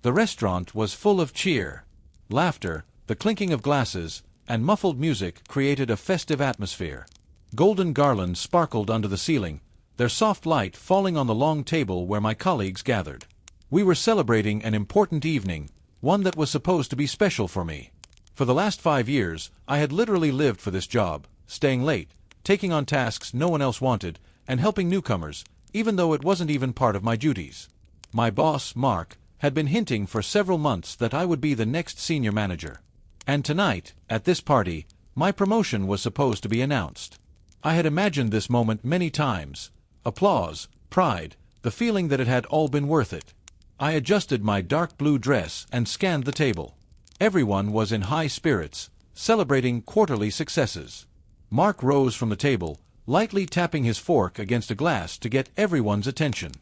The restaurant was full of cheer. Laughter, the clinking of glasses, and muffled music created a festive atmosphere. Golden garlands sparkled under the ceiling, their soft light falling on the long table where my colleagues gathered. We were celebrating an important evening, one that was supposed to be special for me. For the last 5 years, I had literally lived for this job, staying late, taking on tasks no one else wanted, and helping newcomers, even though it wasn't even part of my duties. My boss, Mark, had been hinting for several months that I would be the next senior manager. And tonight, at this party, my promotion was supposed to be announced. I had imagined this moment many times. Applause, pride, the feeling that it had all been worth it. I adjusted my dark blue dress and scanned the table. Everyone was in high spirits, celebrating quarterly successes. Mark rose from the table, lightly tapping his fork against a glass to get everyone's attention.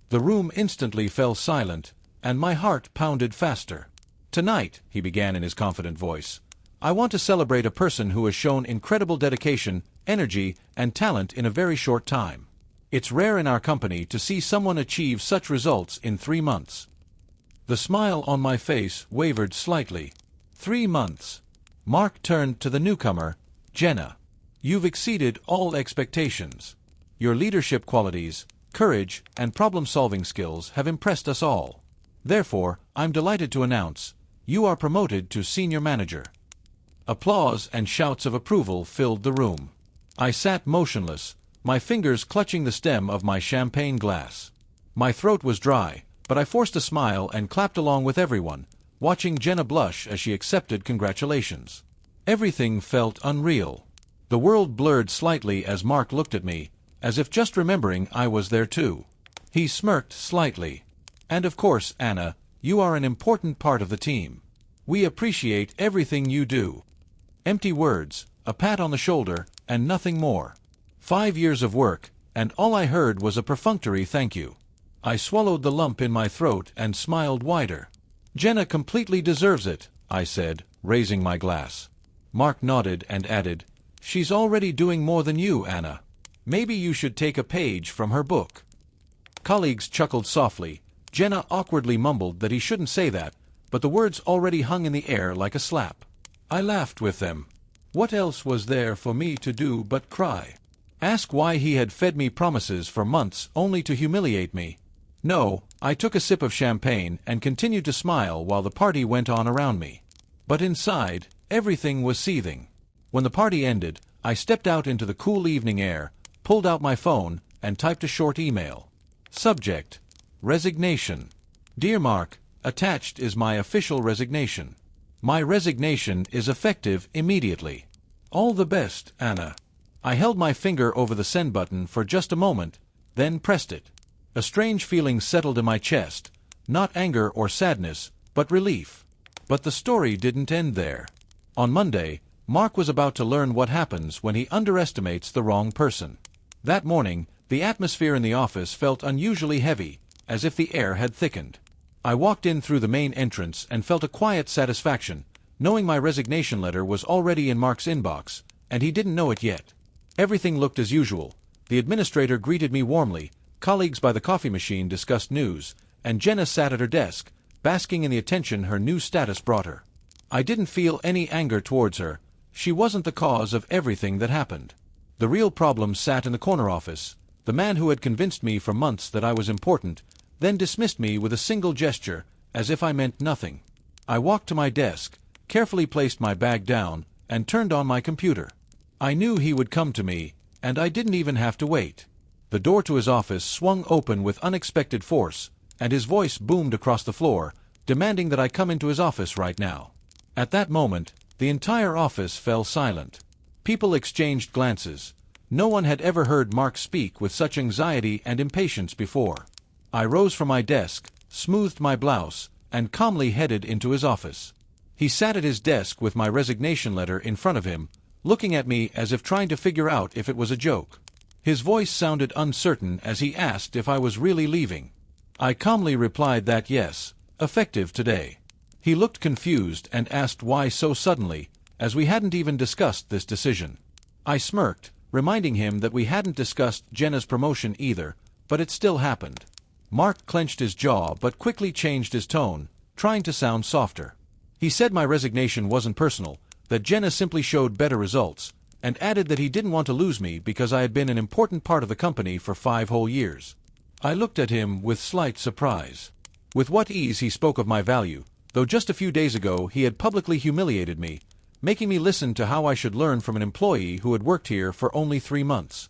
The room instantly fell silent, and my heart pounded faster. "Tonight," he began in his confident voice, "I want to celebrate a person who has shown incredible dedication, energy, and talent in a very short time. It's rare in our company to see someone achieve such results in 3 months." The smile on my face wavered slightly. 3 months. Mark turned to the newcomer, "Jenna, you've exceeded all expectations. Your leadership qualities, courage, and problem-solving skills have impressed us all. Therefore, I'm delighted to announce, you are promoted to senior manager." Applause and shouts of approval filled the room. I sat motionless, my fingers clutching the stem of my champagne glass. My throat was dry, but I forced a smile and clapped along with everyone, watching Jenna blush as she accepted congratulations. Everything felt unreal. The world blurred slightly as Mark looked at me, as if just remembering I was there too. He smirked slightly. "And of course, Anna, you are an important part of the team. We appreciate everything you do." Empty words, a pat on the shoulder, and nothing more. 5 years of work, and all I heard was a perfunctory thank you. I swallowed the lump in my throat and smiled wider. "Jenna completely deserves it," I said, raising my glass. Mark nodded and added, "She's already doing more than you, Anna. Maybe you should take a page from her book." Colleagues chuckled softly. Jenna awkwardly mumbled that he shouldn't say that, but the words already hung in the air like a slap. I laughed with them. What else was there for me to do but cry? Ask why he had fed me promises for months only to humiliate me? No, I took a sip of champagne and continued to smile while the party went on around me. But inside, everything was seething. When the party ended, I stepped out into the cool evening air, pulled out my phone, and typed a short email. Subject: Resignation. Dear Mark, attached is my official resignation. My resignation is effective immediately. All the best, Anna. I held my finger over the send button for just a moment, then pressed it. A strange feeling settled in my chest, not anger or sadness, but relief. But the story didn't end there. On Monday, Mark was about to learn what happens when he underestimates the wrong person. That morning, the atmosphere in the office felt unusually heavy, as if the air had thickened. I walked in through the main entrance and felt a quiet satisfaction, knowing my resignation letter was already in Mark's inbox, and he didn't know it yet. Everything looked as usual. The administrator greeted me warmly, colleagues by the coffee machine discussed news, and Jenna sat at her desk, basking in the attention her new status brought her. I didn't feel any anger towards her. She wasn't the cause of everything that happened. The real problem sat in the corner office. The man who had convinced me for months that I was important, then dismissed me with a single gesture, as if I meant nothing. I walked to my desk, carefully placed my bag down, and turned on my computer. I knew he would come to me, and I didn't even have to wait. The door to his office swung open with unexpected force, and his voice boomed across the floor, demanding that I come into his office right now. At that moment, the entire office fell silent. People exchanged glances. No one had ever heard Mark speak with such anxiety and impatience before. I rose from my desk, smoothed my blouse, and calmly headed into his office. He sat at his desk with my resignation letter in front of him, looking at me as if trying to figure out if it was a joke. His voice sounded uncertain as he asked if I was really leaving. I calmly replied that yes, effective today. He looked confused and asked why so suddenly, as we hadn't even discussed this decision. I smirked, reminding him that we hadn't discussed Jenna's promotion either, but it still happened. Mark clenched his jaw but quickly changed his tone, trying to sound softer. He said my resignation wasn't personal, that Jenna simply showed better results, and added that he didn't want to lose me because I had been an important part of the company for 5 whole years. I looked at him with slight surprise. With what ease he spoke of my value, though just a few days ago he had publicly humiliated me, making me listen to how I should learn from an employee who had worked here for only 3 months.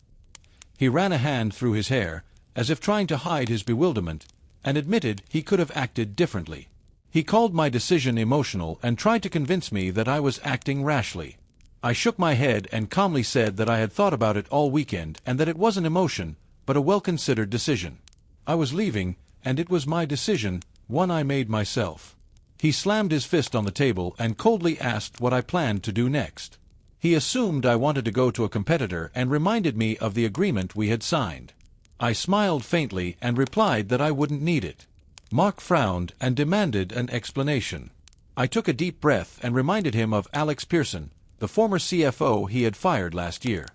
He ran a hand through his hair, as if trying to hide his bewilderment, and admitted he could have acted differently. He called my decision emotional and tried to convince me that I was acting rashly. I shook my head and calmly said that I had thought about it all weekend and that it wasn't emotion, but a well-considered decision. I was leaving, and it was my decision, one I made myself. He slammed his fist on the table and coldly asked what I planned to do next. He assumed I wanted to go to a competitor and reminded me of the agreement we had signed. I smiled faintly and replied that I wouldn't need it. Mark frowned and demanded an explanation. I took a deep breath and reminded him of Alex Pearson, the former CFO he had fired last year.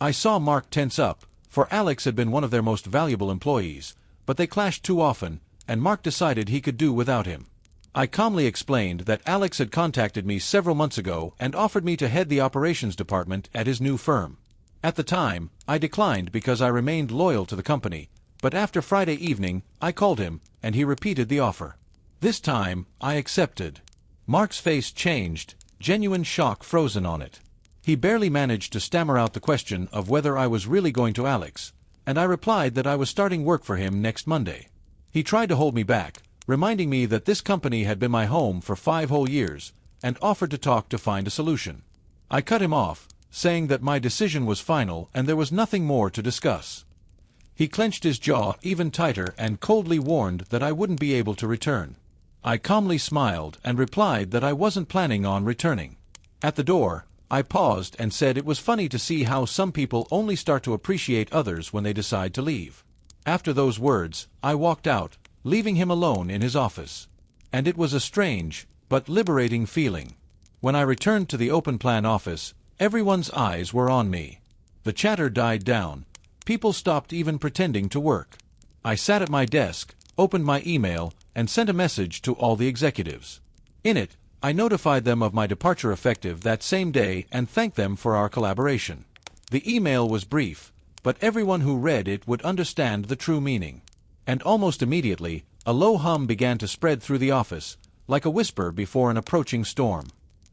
I saw Mark tense up, for Alex had been one of their most valuable employees, but they clashed too often, and Mark decided he could do without him. I calmly explained that Alex had contacted me several months ago and offered me to head the operations department at his new firm. At the time, I declined because I remained loyal to the company, but after Friday evening, I called him, and he repeated the offer. This time, I accepted. Mark's face changed, genuine shock frozen on it. He barely managed to stammer out the question of whether I was really going to Alex, and I replied that I was starting work for him next Monday. He tried to hold me back, reminding me that this company had been my home for 5 whole years, and offered to talk to find a solution. I cut him off, saying that my decision was final and there was nothing more to discuss. He clenched his jaw even tighter and coldly warned that I wouldn't be able to return. I calmly smiled and replied that I wasn't planning on returning. At the door, I paused and said it was funny to see how some people only start to appreciate others when they decide to leave. After those words, I walked out, leaving him alone in his office. And it was a strange, but liberating feeling. When I returned to the open plan office, everyone's eyes were on me. The chatter died down. People stopped even pretending to work. I sat at my desk, opened my email, and sent a message to all the executives. In it, I notified them of my departure effective that same day and thanked them for our collaboration. The email was brief, but everyone who read it would understand the true meaning. And almost immediately, a low hum began to spread through the office, like a whisper before an approaching storm.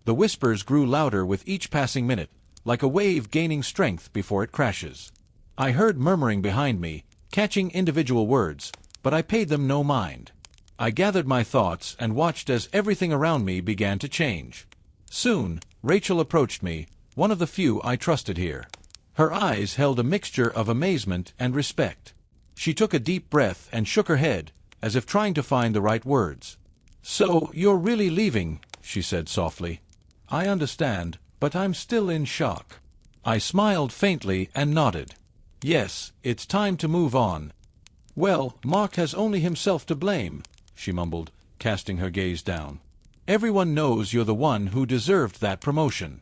The whispers grew louder with each passing minute, like a wave gaining strength before it crashes. I heard murmuring behind me, catching individual words, but I paid them no mind. I gathered my thoughts and watched as everything around me began to change. Soon, Rachel approached me, one of the few I trusted here. Her eyes held a mixture of amazement and respect. She took a deep breath and shook her head, as if trying to find the right words. "So, you're really leaving," she said softly. "I understand, but I'm still in shock." I smiled faintly and nodded. "Yes, it's time to move on." "Well, Mark has only himself to blame," she mumbled, casting her gaze down. "Everyone knows you're the one who deserved that promotion."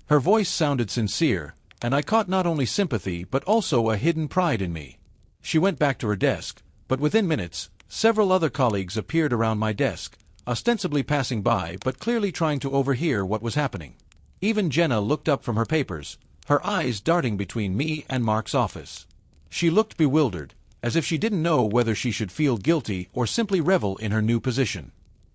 Her voice sounded sincere, and I caught not only sympathy but also a hidden pride in me. She went back to her desk, but within minutes, several other colleagues appeared around my desk, ostensibly passing by but clearly trying to overhear what was happening. Even Jenna looked up from her papers, her eyes darting between me and Mark's office. She looked bewildered, as if she didn't know whether she should feel guilty or simply revel in her new position.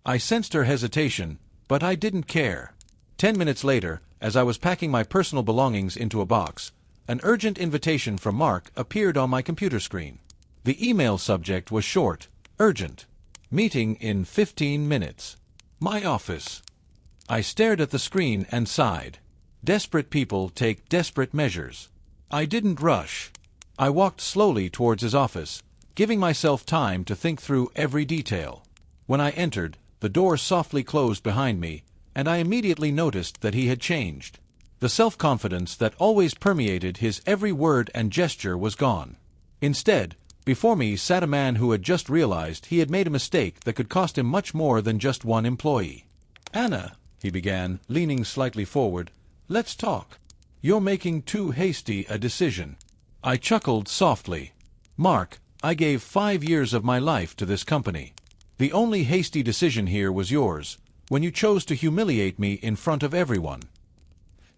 I sensed her hesitation, but I didn't care. 10 minutes later, as I was packing my personal belongings into a box, an urgent invitation from Mark appeared on my computer screen. The email subject was short, urgent. Meeting in 15 minutes. My office. I stared at the screen and sighed. Desperate people take desperate measures. I didn't rush. I walked slowly towards his office, giving myself time to think through every detail. When I entered, the door softly closed behind me, and I immediately noticed that he had changed. The self-confidence that always permeated his every word and gesture was gone. Instead, before me sat a man who had just realized he had made a mistake that could cost him much more than just one employee. "Anna," he began, leaning slightly forward, "let's talk. You're making too hasty a decision." I chuckled softly. "Mark, I gave 5 years of my life to this company. The only hasty decision here was yours, when you chose to humiliate me in front of everyone."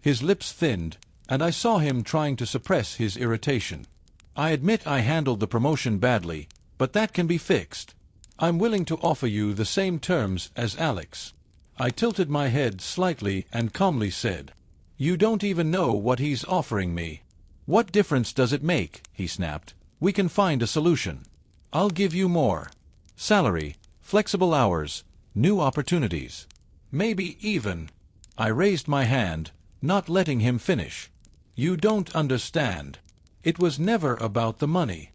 His lips thinned, and I saw him trying to suppress his irritation. "I admit I handled the promotion badly, but that can be fixed. I'm willing to offer you the same terms as Alex." I tilted my head slightly and calmly said, "You don't even know what he's offering me." "What difference does it make?" he snapped. "We can find a solution. I'll give you more. Salary, flexible hours, new opportunities. Maybe even—" I raised my hand, not letting him finish. "You don't understand. It was never about the money."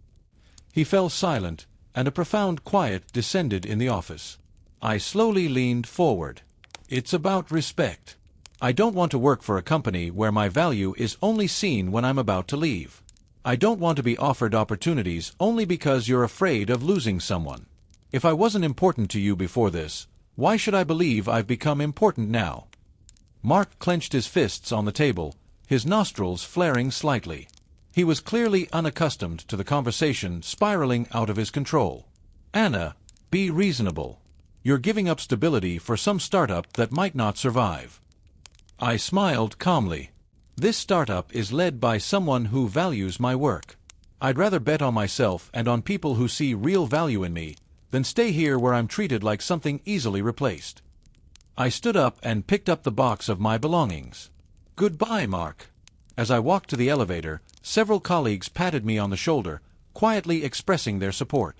He fell silent, and a profound quiet descended in the office. I slowly leaned forward. "It's about respect. I don't want to work for a company where my value is only seen when I'm about to leave. I don't want to be offered opportunities only because you're afraid of losing someone. If I wasn't important to you before this, why should I believe I've become important now?" Mark clenched his fists on the table, his nostrils flaring slightly. He was clearly unaccustomed to the conversation spiraling out of his control. "Anna, be reasonable. You're giving up stability for some startup that might not survive." I smiled calmly. "This startup is led by someone who values my work. I'd rather bet on myself and on people who see real value in me than stay here where I'm treated like something easily replaced." I stood up and picked up the box of my belongings. "Goodbye, Mark." As I walked to the elevator, several colleagues patted me on the shoulder, quietly expressing their support.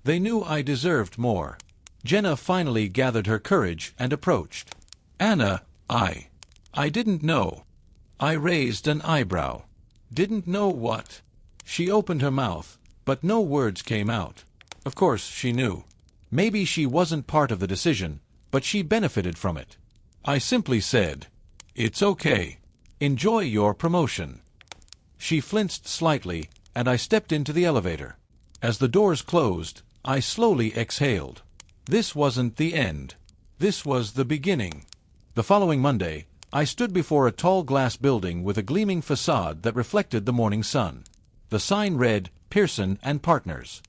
They knew I deserved more. Jenna finally gathered her courage and approached. "Anna, I didn't know." I raised an eyebrow. "Didn't know what?" She opened her mouth, but no words came out. Of course she knew. Maybe she wasn't part of the decision, but she benefited from it. I simply said, "It's okay. Enjoy your promotion." She flinched slightly, and I stepped into the elevator. As the doors closed, I slowly exhaled. This wasn't the end. This was the beginning. The following Monday, I stood before a tall glass building with a gleaming facade that reflected the morning sun. The sign read, "Pearson and Partners."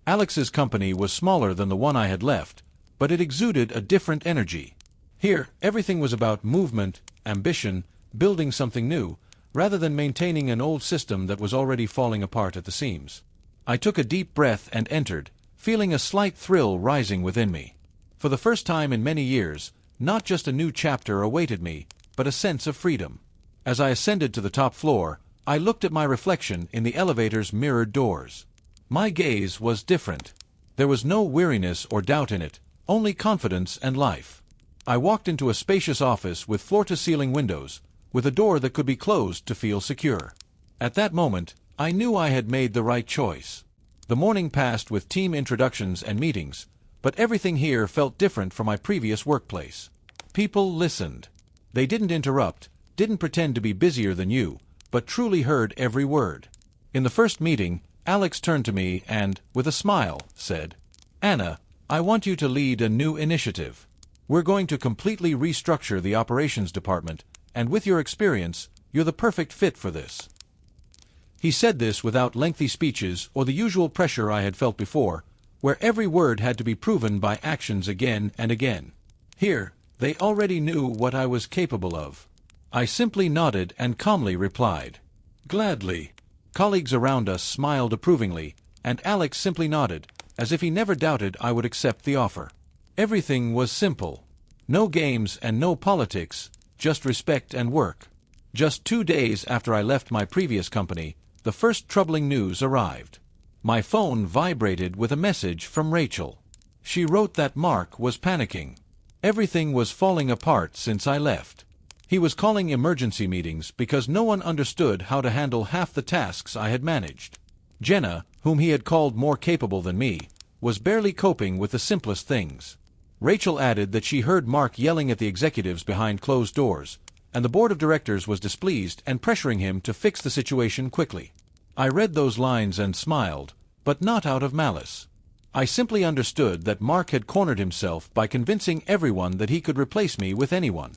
Alex's company was smaller than the one I had left, but it exuded a different energy. Here, everything was about movement, ambition, building something new, rather than maintaining an old system that was already falling apart at the seams. I took a deep breath and entered, feeling a slight thrill rising within me. For the first time in many years, not just a new chapter awaited me, but a sense of freedom. As I ascended to the top floor, I looked at my reflection in the elevator's mirrored doors. My gaze was different. There was no weariness or doubt in it, only confidence and life. I walked into a spacious office with floor-to-ceiling windows, with a door that could be closed to feel secure. At that moment, I knew I had made the right choice. The morning passed with team introductions and meetings, but everything here felt different from my previous workplace. People listened. They didn't interrupt, didn't pretend to be busier than you, but truly heard every word. In the first meeting, Alex turned to me and, with a smile, said, "Anna, I want you to lead a new initiative. We're going to completely restructure the operations department, and with your experience, you're the perfect fit for this." He said this without lengthy speeches or the usual pressure I had felt before, where every word had to be proven by actions again and again. Here, they already knew what I was capable of. I simply nodded and calmly replied, "Gladly." Colleagues around us smiled approvingly, and Alex simply nodded, as if he never doubted I would accept the offer. Everything was simple. No games and no politics, just respect and work. Just 2 days after I left my previous company, the first troubling news arrived. My phone vibrated with a message from Rachel. She wrote that Mark was panicking. Everything was falling apart since I left. He was calling emergency meetings because no one understood how to handle half the tasks I had managed. Jenna, whom he had called more capable than me, was barely coping with the simplest things. Rachel added that she heard Mark yelling at the executives behind closed doors, and the board of directors was displeased and pressuring him to fix the situation quickly. I read those lines and smiled, but not out of malice. I simply understood that Mark had cornered himself by convincing everyone that he could replace me with anyone.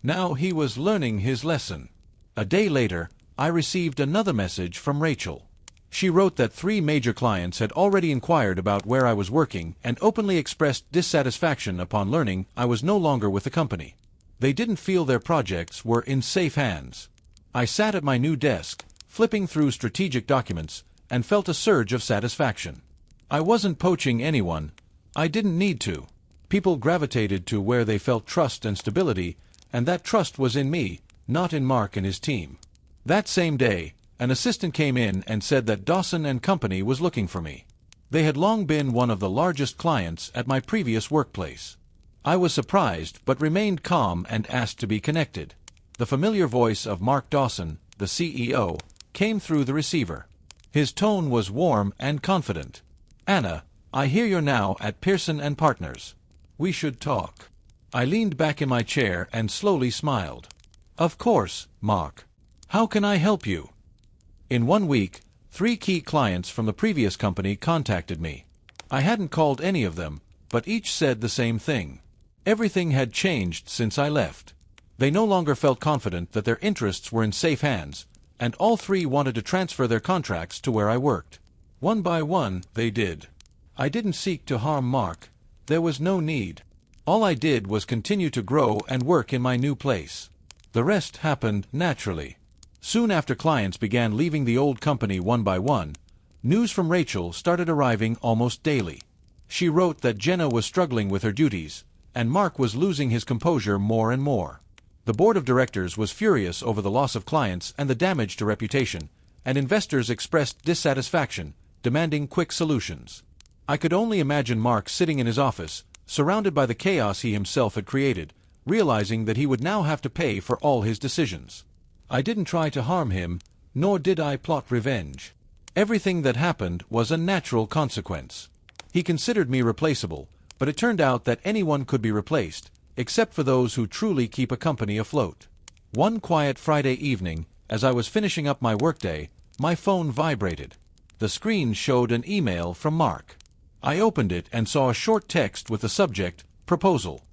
Now he was learning his lesson. A day later, I received another message from Rachel. She wrote that 3 major clients had already inquired about where I was working and openly expressed dissatisfaction upon learning I was no longer with the company. They didn't feel their projects were in safe hands. I sat at my new desk, flipping through strategic documents, and felt a surge of satisfaction. I wasn't poaching anyone. I didn't need to. People gravitated to where they felt trust and stability, and that trust was in me, not in Mark and his team. That same day, an assistant came in and said that Dawson and Company was looking for me. They had long been one of the largest clients at my previous workplace. I was surprised but remained calm and asked to be connected. The familiar voice of Mark Dawson, the CEO, came through the receiver. His tone was warm and confident. "Anna, I hear you're now at Pearson & Partners. We should talk." I leaned back in my chair and slowly smiled. "Of course, Mark. How can I help you?" In 1 week, 3 key clients from the previous company contacted me. I hadn't called any of them, but each said the same thing. Everything had changed since I left. They no longer felt confident that their interests were in safe hands, and all 3 wanted to transfer their contracts to where I worked. One by one, they did. I didn't seek to harm Mark. There was no need. All I did was continue to grow and work in my new place. The rest happened naturally. Soon after clients began leaving the old company one by one, news from Rachel started arriving almost daily. She wrote that Jenna was struggling with her duties, and Mark was losing his composure more and more. The board of directors was furious over the loss of clients and the damage to reputation, and investors expressed dissatisfaction, demanding quick solutions. I could only imagine Mark sitting in his office, surrounded by the chaos he himself had created, realizing that he would now have to pay for all his decisions. I didn't try to harm him, nor did I plot revenge. Everything that happened was a natural consequence. He considered me replaceable, but it turned out that anyone could be replaced, except for those who truly keep a company afloat. One quiet Friday evening, as I was finishing up my workday, my phone vibrated. The screen showed an email from Mark. I opened it and saw a short text with the subject, "Proposal."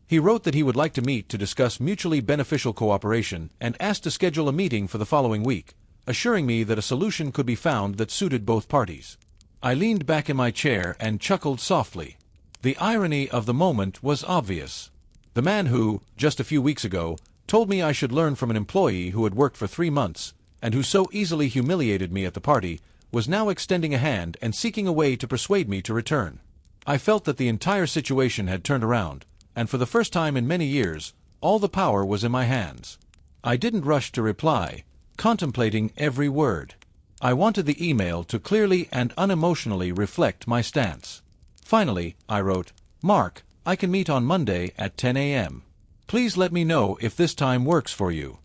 He wrote that he would like to meet to discuss mutually beneficial cooperation and asked to schedule a meeting for the following week, assuring me that a solution could be found that suited both parties. I leaned back in my chair and chuckled softly. The irony of the moment was obvious. The man who, just a few weeks ago, told me I should learn from an employee who had worked for 3 months, and who so easily humiliated me at the party, was now extending a hand and seeking a way to persuade me to return. I felt that the entire situation had turned around, and for the first time in many years, all the power was in my hands. I didn't rush to reply, contemplating every word. I wanted the email to clearly and unemotionally reflect my stance. Finally, I wrote, "Mark, I can meet on Monday at 10 a.m. Please let me know if this time works for you."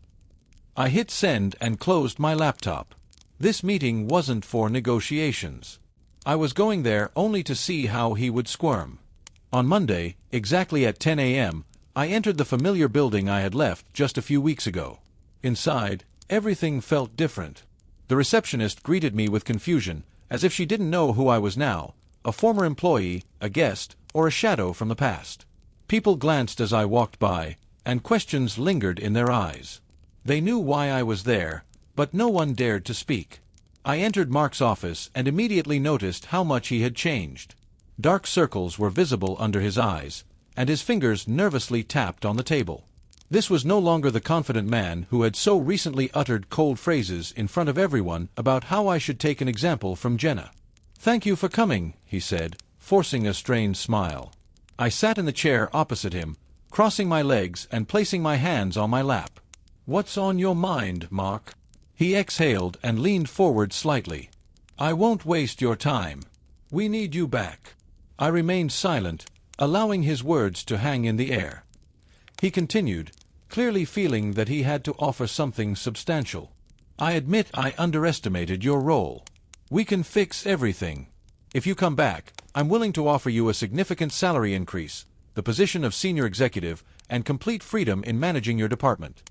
I hit send and closed my laptop. This meeting wasn't for negotiations. I was going there only to see how he would squirm. On Monday, exactly at 10 a.m., I entered the familiar building I had left just a few weeks ago. Inside, everything felt different. The receptionist greeted me with confusion, as if she didn't know who I was now, a former employee, a guest, or a shadow from the past. People glanced as I walked by, and questions lingered in their eyes. They knew why I was there, but no one dared to speak. I entered Mark's office and immediately noticed how much he had changed. Dark circles were visible under his eyes, and his fingers nervously tapped on the table. This was no longer the confident man who had so recently uttered cold phrases in front of everyone about how I should take an example from Jenna. "Thank you for coming," he said, forcing a strained smile. I sat in the chair opposite him, crossing my legs and placing my hands on my lap. "What's on your mind, Mark?" He exhaled and leaned forward slightly. "I won't waste your time. We need you back." I remained silent, allowing his words to hang in the air. He continued, clearly feeling that he had to offer something substantial. "I admit I underestimated your role. We can fix everything. If you come back, I'm willing to offer you a significant salary increase, the position of senior executive, and complete freedom in managing your department."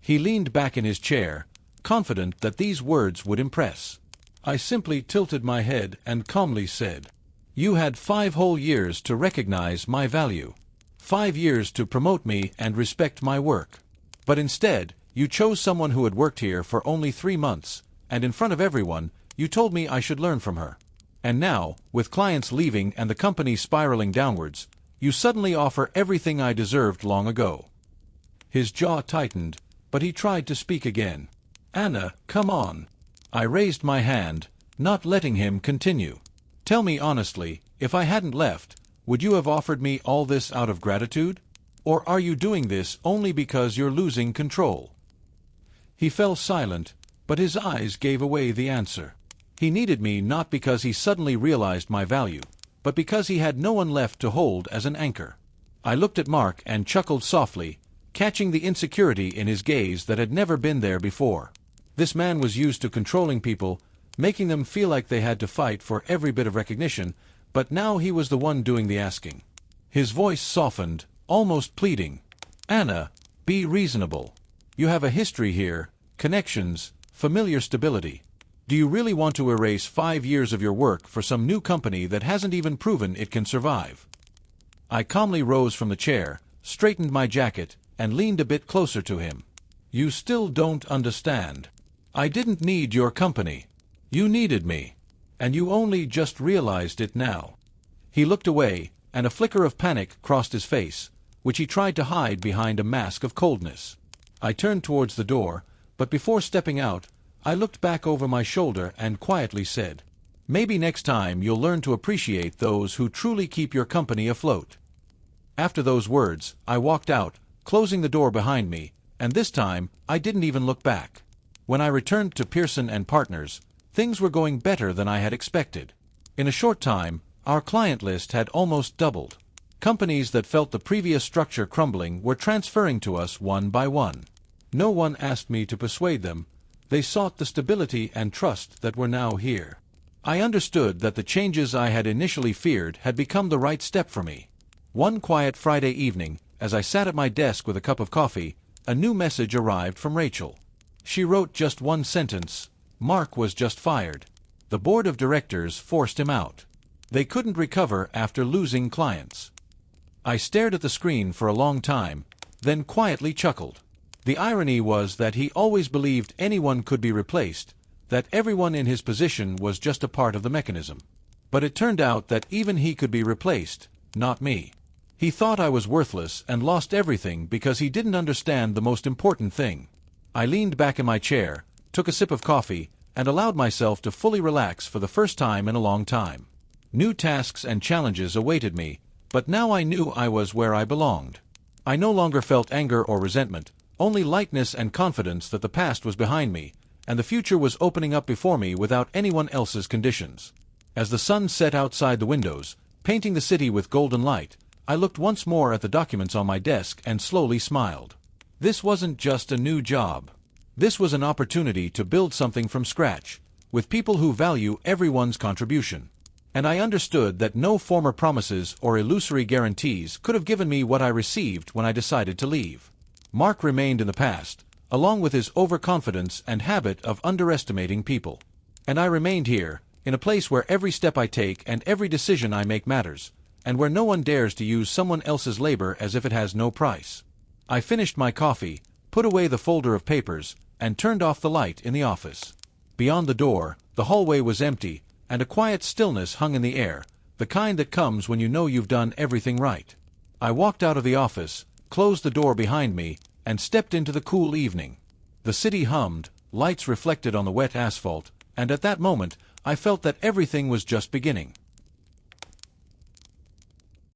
He leaned back in his chair, confident that these words would impress. I simply tilted my head and calmly said, "You had 5 whole years to recognize my value. 5 years to promote me and respect my work. But instead, you chose someone who had worked here for only 3 months, and in front of everyone, You told me I should learn from her. And now, with clients leaving and the company spiraling downwards, you suddenly offer everything I deserved long ago." His jaw tightened, but he tried to speak again. "Anna, come on." I raised my hand, not letting him continue. "Tell me honestly, if I hadn't left, would you have offered me all this out of gratitude? Or are you doing this only because you're losing control?" He fell silent, but his eyes gave away the answer. He needed me not because he suddenly realized my value, but because he had no one left to hold as an anchor. I looked at Mark and chuckled softly, catching the insecurity in his gaze that had never been there before. This man was used to controlling people, making them feel like they had to fight for every bit of recognition, but now he was the one doing the asking. His voice softened, almost pleading. "Anna, be reasonable. You have a history here, connections, familiar stability. Do you really want to erase 5 years of your work for some new company that hasn't even proven it can survive?" I calmly rose from the chair, straightened my jacket, and leaned a bit closer to him. "You still don't understand. I didn't need your company. You needed me. And you only just realized it now." He looked away, and a flicker of panic crossed his face, which he tried to hide behind a mask of coldness. I turned towards the door, but before stepping out, I looked back over my shoulder and quietly said, "Maybe next time you'll learn to appreciate those who truly keep your company afloat." After those words, I walked out, closing the door behind me, and this time I didn't even look back. When I returned to Pearson & Partners, things were going better than I had expected. In a short time, our client list had almost doubled. Companies that felt the previous structure crumbling were transferring to us one by one. No one asked me to persuade them. They sought the stability and trust that were now here. I understood that the changes I had initially feared had become the right step for me. One quiet Friday evening, as I sat at my desk with a cup of coffee, a new message arrived from Rachel. She wrote just one sentence: "Mark was just fired. The board of directors forced him out. They couldn't recover after losing clients." I stared at the screen for a long time, then quietly chuckled. The irony was that he always believed anyone could be replaced, that everyone in his position was just a part of the mechanism. But it turned out that even he could be replaced, not me. He thought I was worthless and lost everything because he didn't understand the most important thing. I leaned back in my chair, took a sip of coffee, and allowed myself to fully relax for the first time in a long time. New tasks and challenges awaited me, but now I knew I was where I belonged. I no longer felt anger or resentment, only lightness and confidence that the past was behind me, and the future was opening up before me without anyone else's conditions. As the sun set outside the windows, painting the city with golden light, I looked once more at the documents on my desk and slowly smiled. This wasn't just a new job. This was an opportunity to build something from scratch, with people who value everyone's contribution. And I understood that no former promises or illusory guarantees could have given me what I received when I decided to leave. Mark remained in the past, along with his overconfidence and habit of underestimating people. And I remained here, in a place where every step I take and every decision I make matters, and where no one dares to use someone else's labor as if it has no price. I finished my coffee, put away the folder of papers, and turned off the light in the office. Beyond the door, the hallway was empty, and a quiet stillness hung in the air, the kind that comes when you know you've done everything right. I walked out of the office, closed the door behind me, and stepped into the cool evening. The city hummed, lights reflected on the wet asphalt, and at that moment, I felt that everything was just beginning.